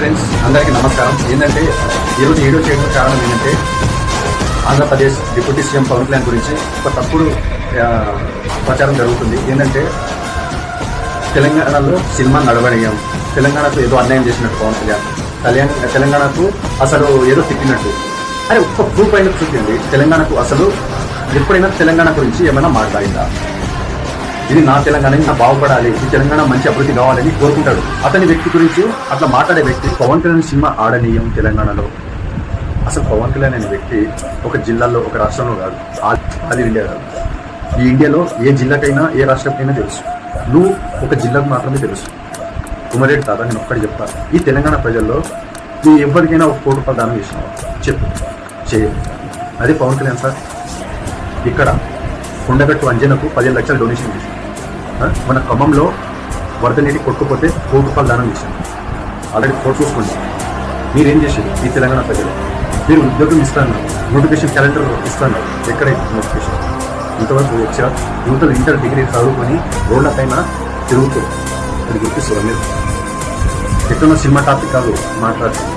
Friends, అందరికీ నమస్కారం. ఏంటంటే ఈరోజు వీడియో చేయడం కారణం ఏంటంటే ఆంధ్రప్రదేశ్ డిప్యూటీ సీఎం పవన్ కళ్యాణ్ గురించి ఒక తప్పుడు ప్రచారం జరుగుతుంది. ఏంటంటే తెలంగాణలో సినిమా నడవనీయం, తెలంగాణకు ఏదో అన్యాయం చేసినట్టు పవన్ కళ్యాణ్ తెలంగాణకు అసలు ఏదో తిప్పినట్టు. అరే ఒక్క ప్రూఫ్ అయినా చూపింది. తెలంగాణకు అసలు ఎప్పుడైనా తెలంగాణ గురించి ఏమైనా మాట్లాడిందా? ఇది నా తెలంగాణ, నా బాగుపడాలి, ఈ తెలంగాణ మంచి అభివృద్ధి కావాలని కోరుకుంటాడు. అతని వ్యక్తి గురించి అట్లా మాట్లాడే వ్యక్తి పవన్ కళ్యాణ్ సినిమా ఆడనీయం తెలంగాణలో. అసలు పవన్ కళ్యాణ్ అనే వ్యక్తి ఒక జిల్లాలో, ఒక రాష్ట్రంలో కాదు, ఆల్ ఇండియా కాదు. ఈ ఇండియాలో ఏ జిల్లాకైనా ఏ రాష్ట్రంకైనా తెలుసు. నువ్వు ఒక జిల్లాకు మాత్రమే తెలుసు. కుమరేడు తాత, నేను ఒక్కటి చెప్తాను. ఈ తెలంగాణ ప్రజల్లో నువ్వు ఎవరికైనా ఒక ₹1 కోటి దానం చేసినావు చెప్పు, చేయాలి. అదే పవన్ కళ్యాణ్ సార్ ఇక్కడ కొండగట్టు అంజనకు 15 లక్షలు డొనేషన్ చేశాను. మన ఖమ్మంలో వరద నీటి కొట్టుకుపోతే ₹1 కోటి దానం చేశాను. ఆల్రెడీ ఫోటో చూసుకోండి. మీరేం చేసేది ఈ తెలంగాణ ప్రజలు? మీరు ఉద్యోగం ఇస్తాను, నోటిఫికేషన్ క్యాలెండర్ ఇస్తాను, ఎక్కడైతే నోటిఫికేషన్? ఇంతవరకు వచ్చా యువతలు ఇంటర్ డిగ్రీ చదువుకొని రోడ్ల పైన తిరుగుతూ అది గుర్తిస్తారు. మీరు ఎక్కడన్నా సినిమా టాపిక్ కాదు మాట్లాడుతుంది.